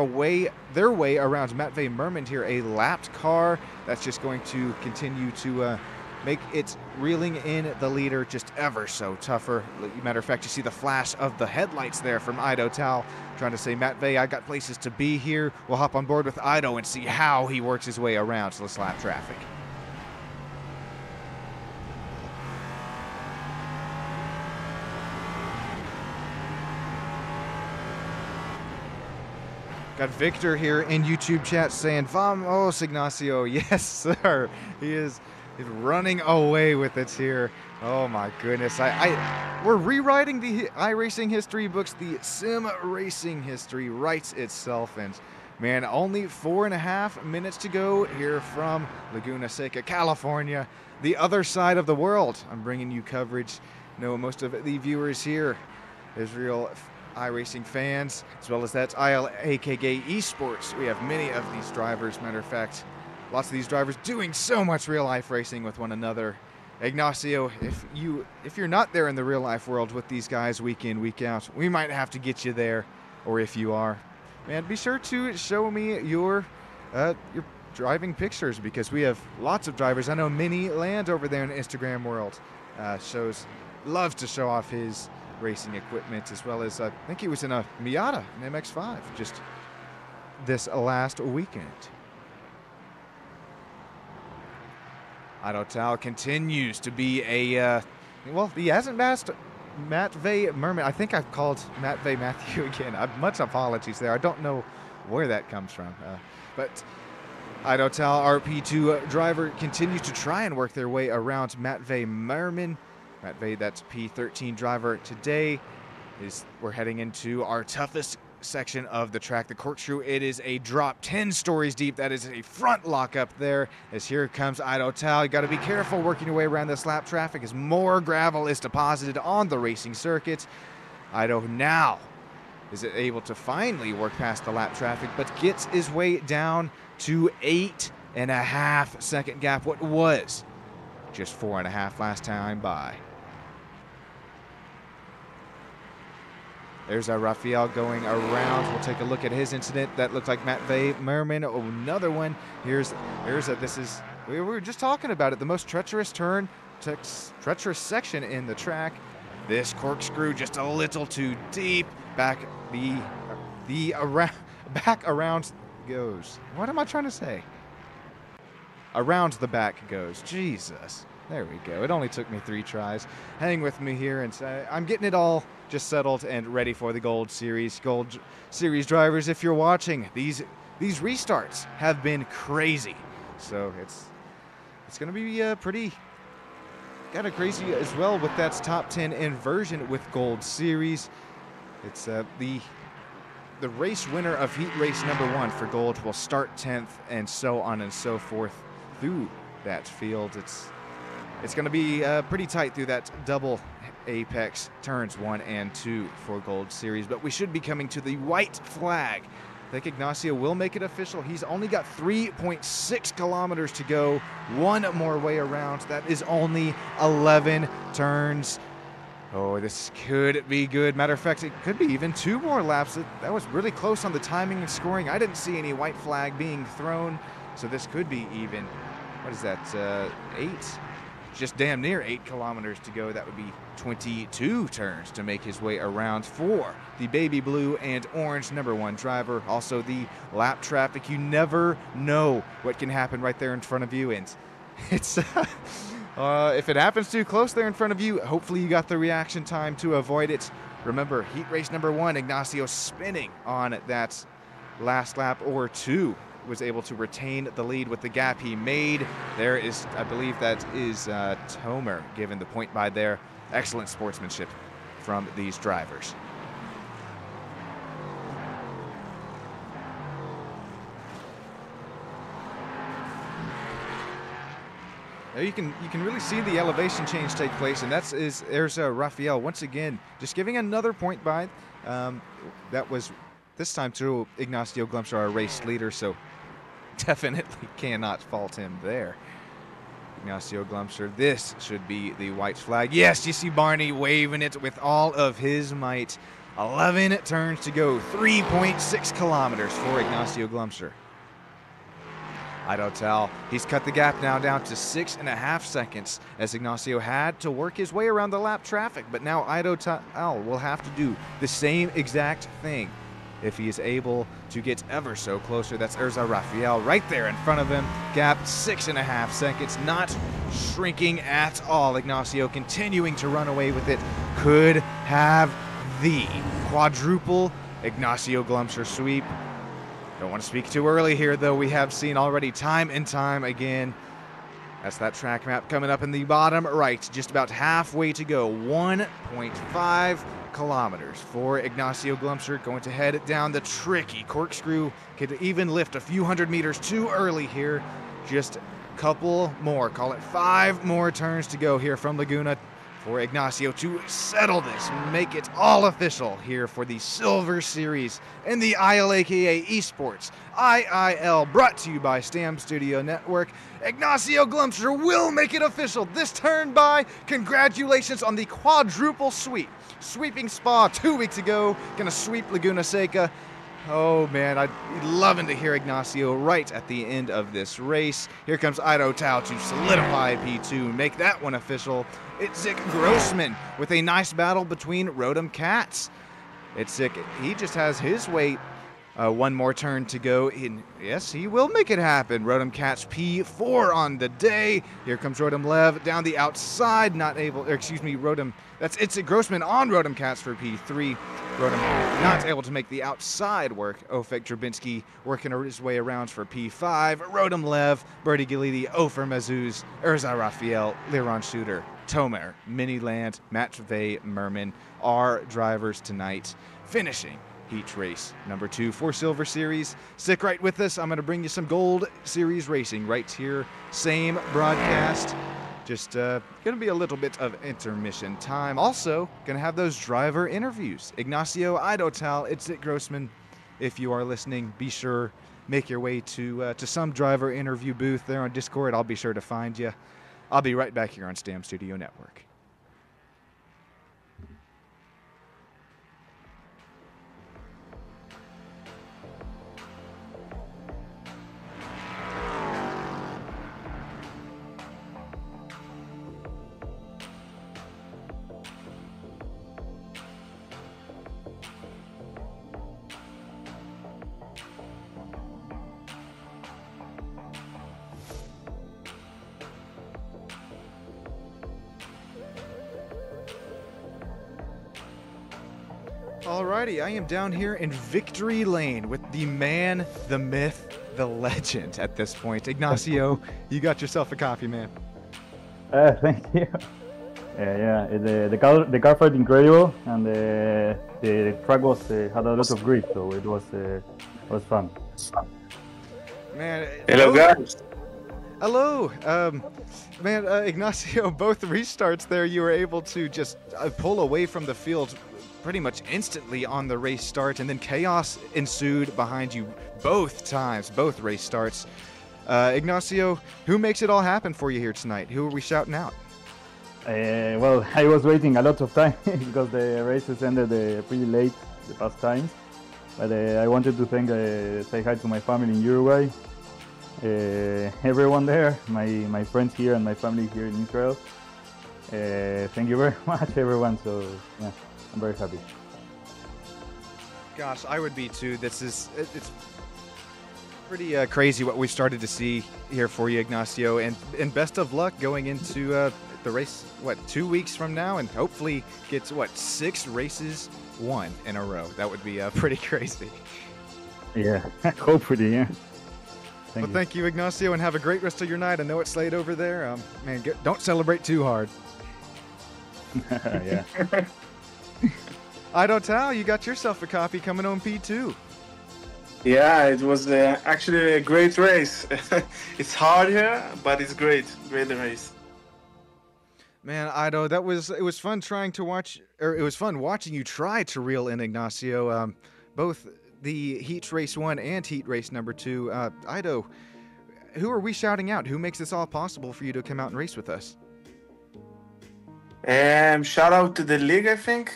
their way around Matvey Merman here, a lapped car that's just going to continue to make it reeling in the leader just ever so tougher. Matter of fact, you see the flash of the headlights there from Ido Tal trying to say, Matvey, I got places to be here. We'll hop on board with Ido and see how he works his way around to this lap traffic. Got Victor here in YouTube chat saying, Vamos, Ignacio. Yes, sir. He's running away with it here. Oh, my goodness. We're rewriting the iRacing history books. The sim racing history writes itself. And, man, only 4.5 minutes to go here from Laguna Seca, California, the other side of the world. I'm bringing you coverage. I know most of the viewers here, Israel iRacing fans, as well as that's ILAKA Esports. We have many of these drivers. Matter of fact, lots of these drivers doing so much real life racing with one another. Ignacio, if you're not there in the real life world with these guys week in, week out, we might have to get you there. Or if you are, man, be sure to show me your driving pictures, because we have lots of drivers. I know Mini Land over there in the Instagram world loves to show off his racing equipment, as well as I think he was in a Miata, an MX-5, just this last weekend. Ido Tal continues to be well, he hasn't passed Matvey Merman. I think I've called Matvey Matthew again. Much apologies there. I don't know where that comes from. But Ido Tal, RP2 driver, continues to try and work their way around Matvey Merman. Matvey, that's P13 driver today. We're heading into our toughest section of the track, the corkscrew. It is a drop 10 stories deep. That is a front lock up there, as here comes Ido Tal. You got to be careful working your way around this lap traffic as more gravel is deposited on the racing circuit. Ido now is able to finally work past the lap traffic, but gets his way down to 8.5 second gap. What was just 4.5 last time by. There's our Rafael going around. We'll take a look at his incident. That looked like Matvey Merman. Oh, another one. We were just talking about it. The most treacherous treacherous section in the track. This corkscrew just a little too deep. Back around goes. What am I trying to say? Around the back goes. Jesus. There we go. It only took me 3 tries. Hang with me here, and I'm getting it all just settled and ready for the Gold Series. Gold Series drivers, if you're watching, these restarts have been crazy. So it's going to be pretty kind of crazy as well with that top 10 inversion with Gold Series. It's the race winner of heat race number 1 for Gold will start 10th, and so on and so forth through that field. It's going to be pretty tight through that double apex turns 1 and 2 for Gold Series, but we should be coming to the white flag. I think Ignacio will make it official. He's only got 3.6 kilometers to go, 1 more way around. That is only 11 turns. Oh, this could be good. Matter of fact, it could be even 2 more laps. That was really close on the timing and scoring. I didn't see any white flag being thrown, so this could be even. What is that, 8? Just damn near 8 kilometers to go. That would be 22 turns to make his way around for the baby blue and orange number 1 driver. Also the lap traffic. You never know what can happen right there in front of you, and it's if it happens too close there in front of you, hopefully you got the reaction time to avoid it. Remember, heat race number 1, Ignacio spinning on that last lap or 2. Was able to retain the lead with the gap he made. There is, I believe that is Tomer given the point by there. Excellent sportsmanship from these drivers. Now you can really see the elevation change take place, and there's Rafael once again just giving another point by. That was this time to Ignacio Glumser, our race leader, so definitely cannot fault him there. Ignacio Glumser, this should be the white flag. Yes, you see Barney waving it with all of his might. 11 turns to go, 3.6 kilometers for Ignacio Glumser. Ido Tal, he's cut the gap now down to 6.5 seconds as Ignacio had to work his way around the lap traffic, but now Ido Tal will have to do the same exact thing if he is able to get ever so closer. That's Erza Rafael right there in front of him. Gap 6.5 seconds, not shrinking at all. Ignacio continuing to run away with it. Could have the quadruple Ignacio Glumser sweep. Don't want to speak too early here, though. We have seen already time and time again. That's that track map coming up in the bottom right. Just about halfway to go. 1.5 kilometers for Ignacio Glumser, going to head down the tricky corkscrew. Could even lift a few hundred meters too early here. Just a couple more, call it 5 more turns to go here from Laguna for Ignacio to settle this, make it all official here for the Silver Series in the ILAKA Esports IIL, brought to you by Stam Studio Network. Ignacio Glumser will make it official this turn by. Congratulations on the quadruple sweep. Sweeping Spa 2 weeks ago, gonna sweep Laguna Seca. Oh man, I'd be loving to hear Ignacio right at the end of this race. Here comes Ido Tal to solidify P2, make that one official. Itzik Grossman with a nice battle between Rotom Cats. Itzik, he just has his weight. One more turn to go. Yes, he will make it happen. Rotom Cats P4 on the day. Here comes Rotom Lev down the outside, not able, or excuse me, Rotom, that's Itzik Grossman on Rotom Cats for P3. Rotom not able to make the outside work. Ofek Drabinski working his way around for P5. Rotom Lev, Birdie Gilidi, Ofer Mazuz, Erza Rafael, Liron Shooter, Tomer, Miniland, Matvey Merman, our drivers tonight, finishing heat race number 2 for Silver Series. Stick right with us. I'm going to bring you some Gold Series racing right here. Same broadcast. Just going to be a little bit of intermission time. Also, going to have those driver interviews. Ignacio, Ido Tal, Itzik Grossman. If you are listening, be sure make your way to some driver interview booth there on Discord. I'll be sure to find you. I'll be right back here on Stam Studio Network. Alrighty, I am down here in Victory Lane with the man, the myth, the legend at this point. Ignacio, you got yourself a coffee, man. Thank you. The car felt incredible, and the track was had a lot of grip, so it was fun. Man, hello guys. Hello, man, Ignacio. Both restarts there, you were able to just pull away from the field pretty much instantly on the race start, and then chaos ensued behind you both times, both race starts. Ignacio, who makes it all happen for you here tonight? Who are we shouting out? Well, I was waiting a lot of time because the races ended pretty late the past times. But I wanted to say hi to my family in Uruguay, everyone there, my friends here and my family here in Israel. Thank you very much, everyone. So yeah, I'm very happy. Gosh, I would be too. It's pretty crazy what we've started to see here for you, Ignacio, and best of luck going into the race, 2 weeks from now, and hopefully gets 6 races won in a row. That would be pretty crazy. Yeah, hopefully, yeah. Thank you, Ignacio, and have a great rest of your night. I know it's late over there. Man, don't celebrate too hard. Yeah. Ido Tal, you got yourself a coffee coming on P2. Yeah, it was actually a great race. It's hard here, but it's great. Great race. Man, Ido, it was fun trying to watch, or it was fun watching you try to reel in Ignacio, both the Heat Race 1 and Heat Race number 2. Ido, who are we shouting out? Who makes this all possible for you to come out and race with us? Shout out to the league, I think.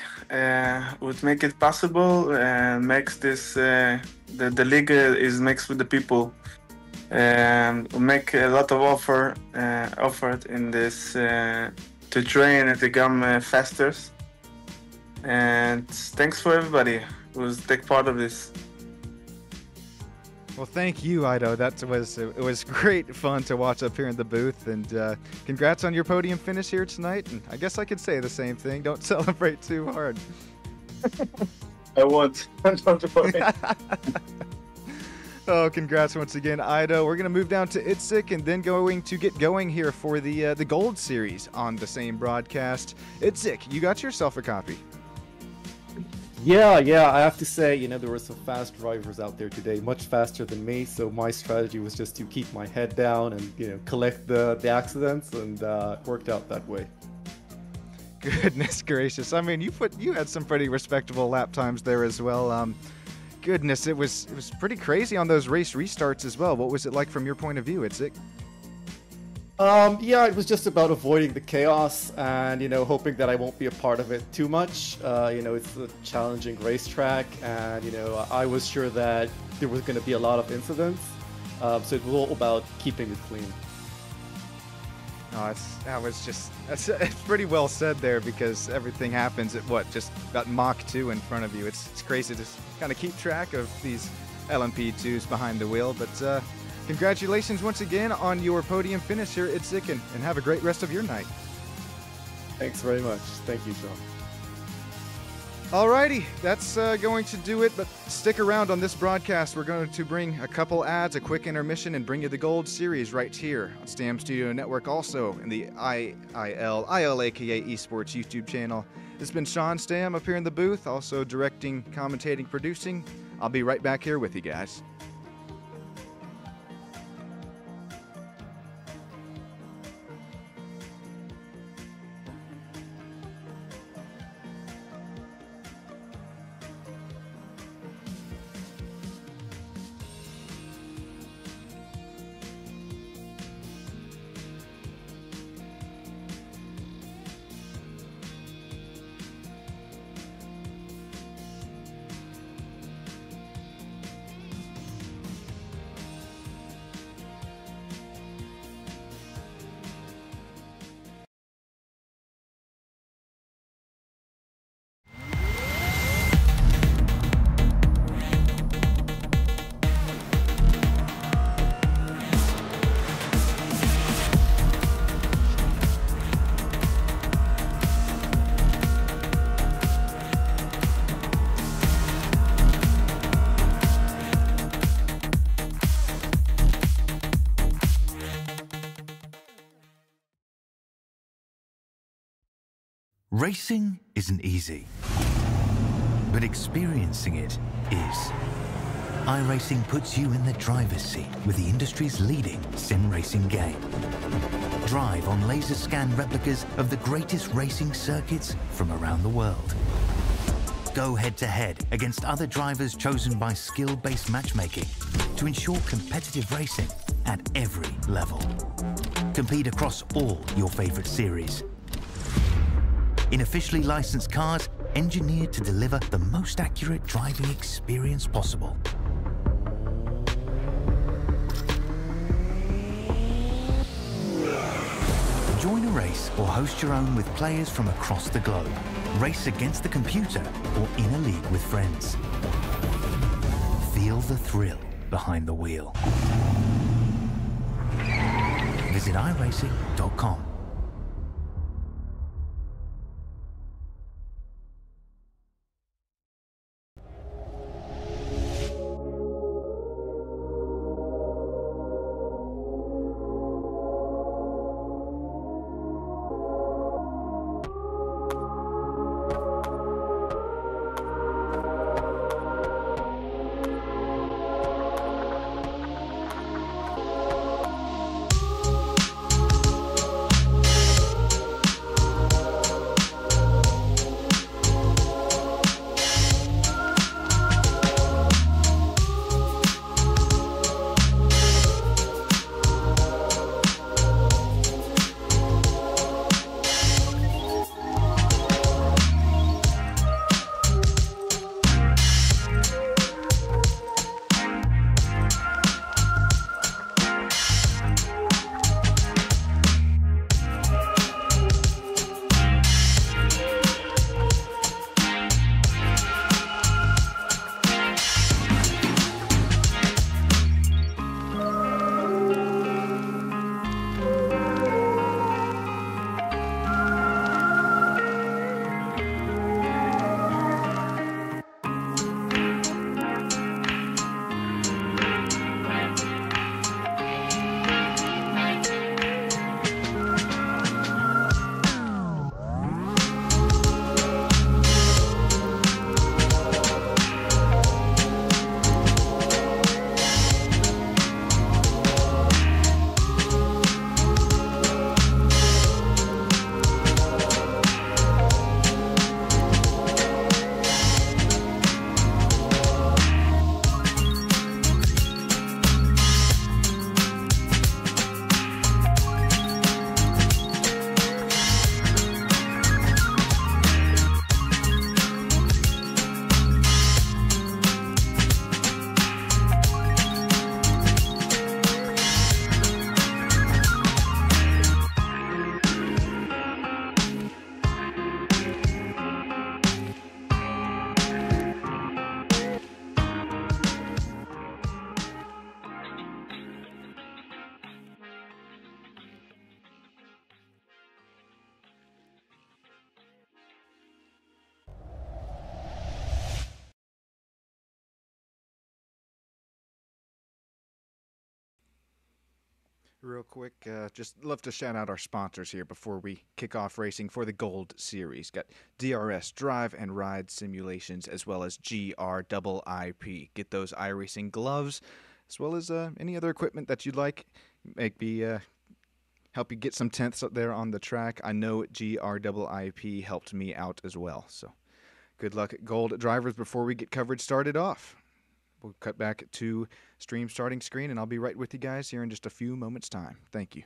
would make it possible and makes this the league is mixed with the people and make a lot of effort in this to train and to become faster. And thanks for everybody who's take part of this. Well, thank you, Ido. It was great fun to watch up here in the booth, and congrats on your podium finish here tonight. And I guess I could say the same thing. Don't celebrate too hard. I won't. Don't worry. Oh, congrats once again, Ido. We're going to move down to Itzik and then going to get going here for the Gold Series on the same broadcast. Itzik, you got yourself a copy. Yeah, I have to say, there were some fast drivers out there today, much faster than me, so my strategy was just to keep my head down and, collect the accidents, and it worked out that way. Goodness gracious. I mean, you had some pretty respectable lap times there as well. Goodness, it was pretty crazy on those race restarts as well. What was it like from your point of view, Itzik? Yeah, it was just about avoiding the chaos and, hoping that I won't be a part of it too much. It's a challenging racetrack, and, I was sure that there was going to be a lot of incidents. So it was all about keeping it clean. Oh, it's pretty well said there, because everything happens at just about Mach 2 in front of you. It's crazy to kind of keep track of these LMP2s behind the wheel, but congratulations once again on your podium finish here at Itzik, and have a great rest of your night. Thanks very much. Thank you, Sean. Alrighty, that's going to do it, but stick around on this broadcast. We're going to bring a couple ads, a quick intermission, and bring you the Gold Series right here on Stam Studio Network, also in the ILAKA Esports YouTube channel. This has been Sean Stam up here in the booth, also directing, commentating, producing. I'll be right back here with you guys. Racing isn't easy, but experiencing it is. iRacing puts you in the driver's seat with the industry's leading sim racing game. Drive on laser scan replicas of the greatest racing circuits from around the world. Go head-to-head against other drivers chosen by skill-based matchmaking to ensure competitive racing at every level. Compete across all your favorite series. In officially licensed cars, engineered to deliver the most accurate driving experience possible. Join a race or host your own with players from across the globe. Race against the computer or in a league with friends. Feel the thrill behind the wheel. Visit iRacing.com. Real quick, just love to shout out our sponsors here before we kick off racing for the Gold Series. Got DRS Drive and Ride Simulations, as well as GRIIP. Get those iRacing gloves, as well as any other equipment that you'd like. Maybe help you get some tenths up there on the track. I know GRIIP helped me out as well. So good luck, Gold drivers, before we get coverage started off. We'll cut back to stream starting screen, and I'll be right with you guys here in just a few moments' time. Thank you.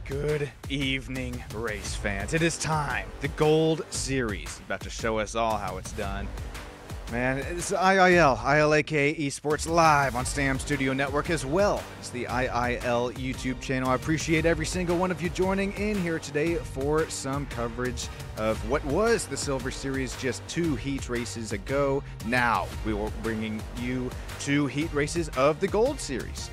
Good evening, race fans. It is time. The Gold Series. About to show us all how it's done. Man, it's IIL, ILAKA Esports live on Stam Studio Network, as well as the IIL YouTube channel. I appreciate every single one of you joining in here today for some coverage of what was the Silver Series just 2 heat races ago. Now we will bringing you 2 heat races of the Gold Series.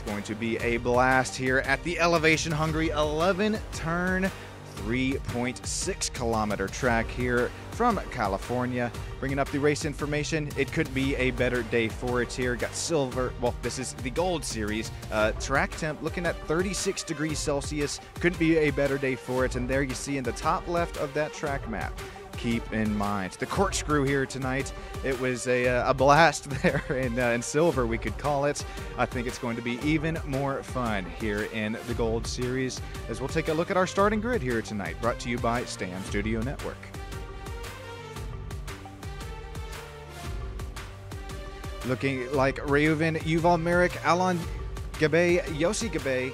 Going to be a blast here at the elevation hungry 11-turn 3.6 kilometer track here from California. Bringing up the race information, it could be a better day for it here. Got silver, well, this is the Gold Series. Track temp looking at 36 degrees Celsius. Couldn't be a better day for it. And there you see in the top left of that track map, keep in mind the corkscrew here tonight. It was a blast there in silver, we could call it. I think it's going to be even more fun here in the Gold Series as we'll take a look at our starting grid here tonight, brought to you by Stam Studio Network. Looking like Reuven, Yuval Merrick, Alon Gabe, Yossi Gabe,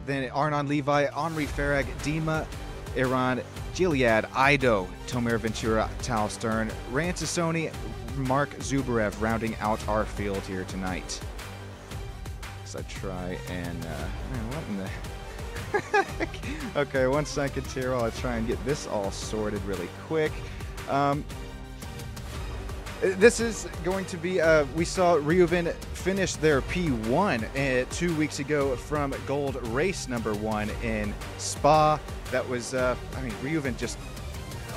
then Arnon Levi, Henri Farag, Dima, Iran, Gilead, Ido, Tomer Ventura, Tal Stern, Rantasoni, Mark Zubarev rounding out our field here tonight. As I try and, man, what in the... Okay, 1 second here while I try and get this all sorted really quick. This is going to be, we saw Reuven finish their P1 2 weeks ago from Gold Race number 1 in Spa. That was, I mean, Reuven just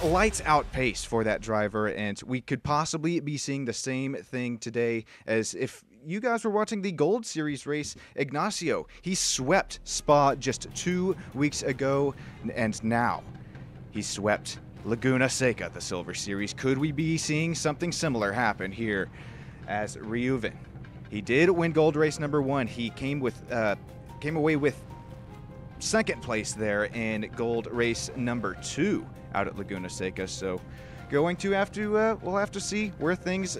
lights out pace for that driver, and we could possibly be seeing the same thing today as if you guys were watching the Gold Series race. Ignacio, he swept Spa just 2 weeks ago, and now he swept Laguna Seca, the Silver Series. Could we be seeing something similar happen here as Reuven? He did win Gold Race number 1. He came away with second place there in Gold Race number 2 out at Laguna Seca. So going to have to, we'll have to see where things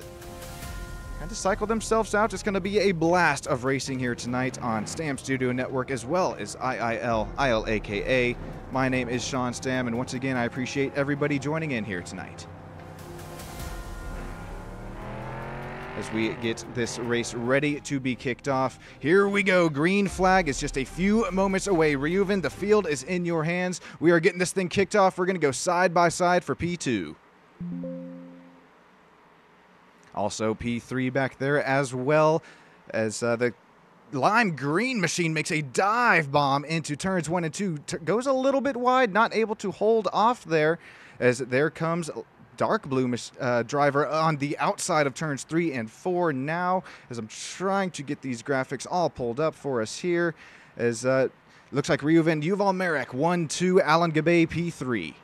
kind of cycle themselves out. It's going to be a blast of racing here tonight on Stam Studio Network, as well as IIL, ILAKA. My name is Sean Stam, and once again, I appreciate everybody joining in here tonight as we get this race ready to be kicked off. Here we go. Green flag is just a few moments away. Reuven, the field is in your hands. We are getting this thing kicked off. We're going to go side by side for P2. Also P3 back there, as well as the lime green machine makes a dive bomb into turns 1 and 2. Goes a little bit wide, not able to hold off there, as there comes dark blue driver on the outside of turns 3 and 4 now, as I'm trying to get these graphics all pulled up for us here, as looks like Reuven Yuval Merrick 1-2, Alan Gabay P3.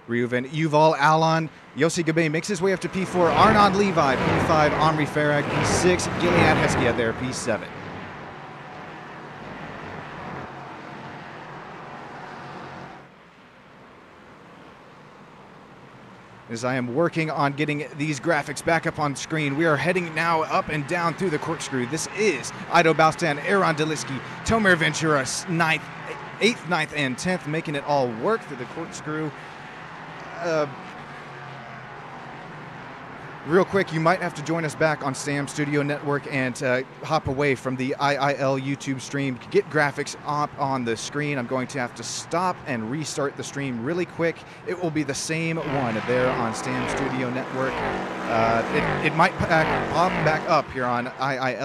Reuven Yuval Alan, Yossi Gabay makes his way up to P4, Arnaud Levi P5, Omri Farag P6, Gilead Heskia there P7. As I am working on getting these graphics back up on screen, we are heading now up and down through the corkscrew. This is Ido Baustan, Aaron Deliski, Tomer Ventura, 8th, 9th, and 10th, making it all work through the corkscrew. Real quick, you might have to join us back on Sam Studio Network and hop away from the IIL YouTube stream. Get graphics up on the screen. I'm going to have to stop and restart the stream really quick. It will be the same one there on Sam Studio Network. It might pop back up here on IIL.